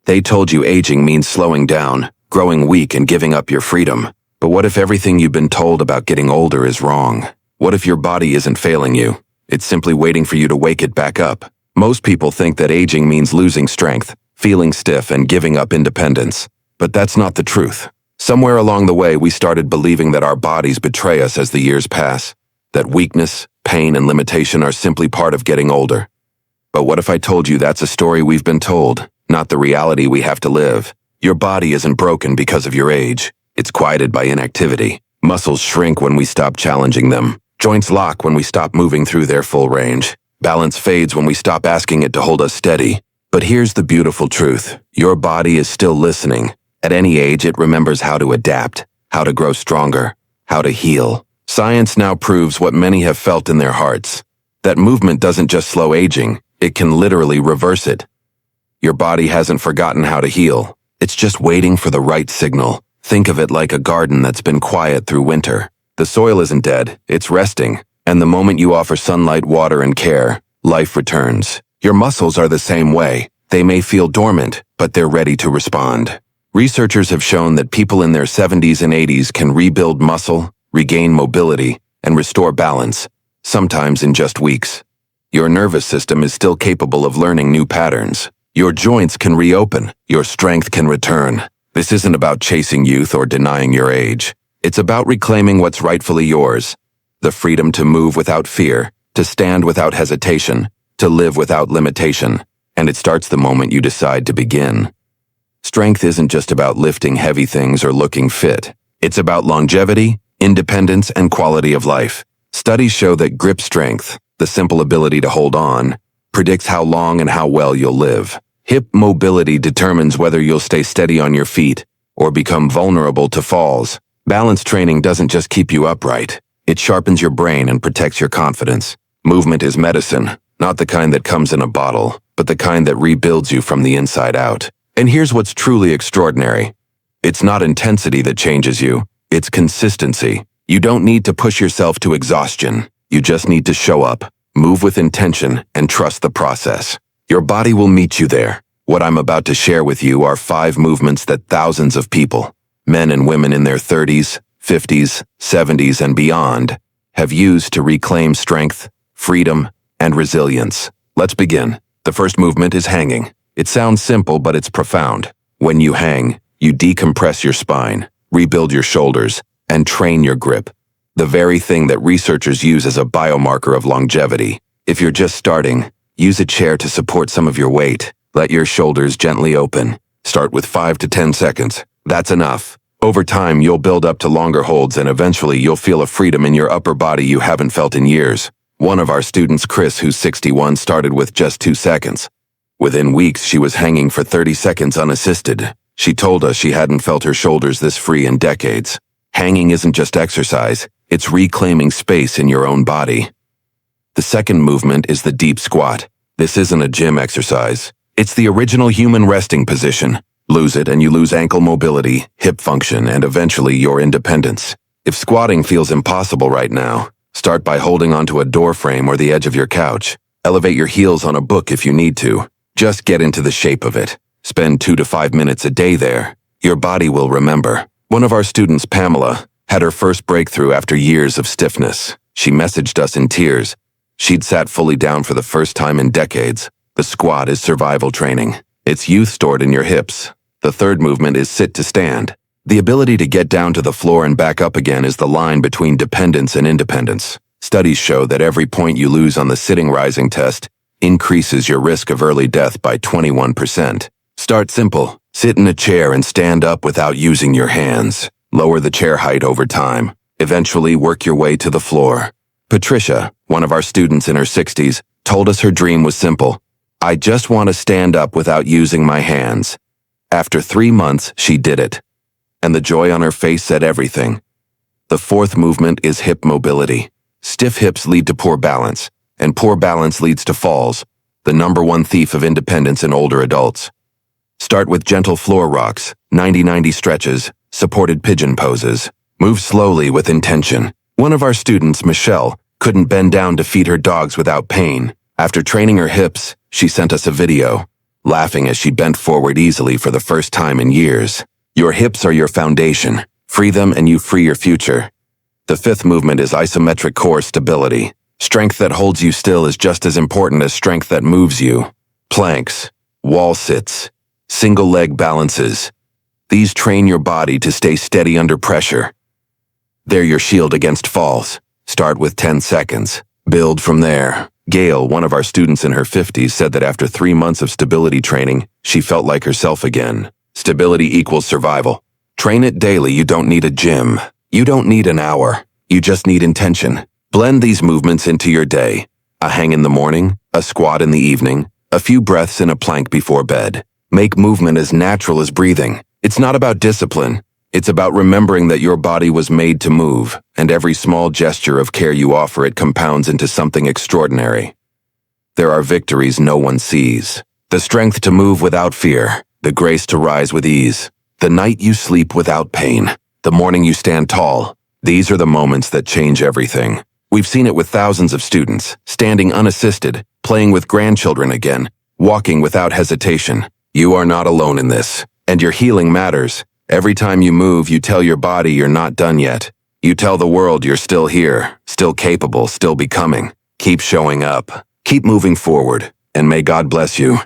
They told you aging means slowing down, growing weak, and giving up your freedom. But what if everything you've been told about getting older is wrong? What if your body isn't failing you? It's simply waiting for you to wake it back up. Most people think that aging means losing strength, feeling stiff, and giving up independence. But that's not the truth. Somewhere along the way, we started believing that our bodies betray us as the years pass, that weakness, pain, and limitation are simply part of getting older. But what if I told you that's a story we've been told, not the reality we have to live? Your body isn't broken because of your age. It's quieted by inactivity. Muscles shrink when we stop challenging them. Joints lock when we stop moving through their full range. Balance fades when we stop asking it to hold us steady. But here's the beautiful truth. Your body is still listening. At any age, it remembers how to adapt, how to grow stronger, how to heal. Science now proves what many have felt in their hearts. That movement doesn't just slow aging, it can literally reverse it. Your body hasn't forgotten how to heal. It's just waiting for the right signal. Think of it like a garden that's been quiet through winter. The soil isn't dead, it's resting. And the moment you offer sunlight, water, and care, life returns. Your muscles are the same way. They may feel dormant, but they're ready to respond. Researchers have shown that people in their 70s and 80s can rebuild muscle, regain mobility, and restore balance, sometimes in just weeks. Your nervous system is still capable of learning new patterns. Your joints can reopen. Your strength can return. This isn't about chasing youth or denying your age. It's about reclaiming what's rightfully yours. The freedom to move without fear, to stand without hesitation, to live without limitation. And it starts the moment you decide to begin. Strength isn't just about lifting heavy things or looking fit. It's about longevity, independence, and quality of life. Studies show that grip strength, the simple ability to hold on, predicts how long and how well you'll live. Hip mobility determines whether you'll stay steady on your feet or become vulnerable to falls. Balance training doesn't just keep you upright. It sharpens your brain and protects your confidence. Movement is medicine, not the kind that comes in a bottle, but the kind that rebuilds you from the inside out. And here's what's truly extraordinary. It's not intensity that changes you, it's consistency. You don't need to push yourself to exhaustion. You just need to show up, move with intention, and trust the process. Your body will meet you there. What I'm about to share with you are 5 movements that thousands of people, men and women in their 30s, 50s, 70s, and beyond, have used to reclaim strength, freedom, and resilience. Let's begin. The first movement is hanging. It sounds simple, but it's profound. When you hang, you decompress your spine, rebuild your shoulders, and train your grip. The very thing that researchers use as a biomarker of longevity. If you're just starting, use a chair to support some of your weight. Let your shoulders gently open. Start with 5 to 10 seconds. That's enough. Over time, you'll build up to longer holds, and eventually you'll feel a freedom in your upper body you haven't felt in years. One of our students, Chris, who's 61, started with just 2 seconds. Within weeks, she was hanging for 30 seconds unassisted. She told us she hadn't felt her shoulders this free in decades. Hanging isn't just exercise, it's reclaiming space in your own body. The second movement is the deep squat. This isn't a gym exercise. It's the original human resting position. Lose it and you lose ankle mobility, hip function, and eventually your independence. If squatting feels impossible right now, start by holding onto a door frame or the edge of your couch. Elevate your heels on a book if you need to. Just get into the shape of it. Spend 2 to 5 minutes a day there. Your body will remember. One of our students, Pamela, had her first breakthrough after years of stiffness. She messaged us in tears. She'd sat fully down for the first time in decades. The squat is survival training. It's youth stored in your hips. The third movement is sit to stand. The ability to get down to the floor and back up again is the line between dependence and independence. Studies show that every point you lose on the sitting rising test increases your risk of early death by 21%. Start simple. Sit in a chair and stand up without using your hands. Lower the chair height over time. Eventually work your way to the floor. Patricia, one of our students in her 60s, told us her dream was simple. I just want to stand up without using my hands. After 3 months, she did it. And the joy on her face said everything. The fourth movement is hip mobility. Stiff hips lead to poor balance, and poor balance leads to falls, the #1 thief of independence in older adults. Start with gentle floor rocks, 90-90 stretches, supported pigeon poses. Move slowly with intention. One of our students, Michelle, couldn't bend down to feed her dogs without pain. After training her hips, she sent us a video. laughing as she bent forward easily for the first time in years. Your hips are your foundation. Free them and you free your future. The fifth movement is isometric core stability. Strength that holds you still is just as important as strength that moves you. Planks, wall sits, single leg balances. These train your body to stay steady under pressure. They're your shield against falls. Start with 10 seconds. Build from there. Gail, one of our students in her 50s, said that after 3 months of stability training, she felt like herself again. Stability equals survival. Train it daily. You don't need a gym. You don't need an hour. You just need intention. Blend these movements into your day. A hang in the morning, a squat in the evening, a few breaths in a plank before bed. Make movement as natural as breathing. It's not about discipline. It's about remembering that your body was made to move, and every small gesture of care you offer it compounds into something extraordinary. There are victories no one sees. The strength to move without fear, the grace to rise with ease, the night you sleep without pain, the morning you stand tall. These are the moments that change everything. We've seen it with thousands of students, standing unassisted, playing with grandchildren again, walking without hesitation. You are not alone in this, and your healing matters. Every time you move, you tell your body you're not done yet. You tell the world you're still here, still capable, still becoming. Keep showing up. Keep moving forward, and may God bless you.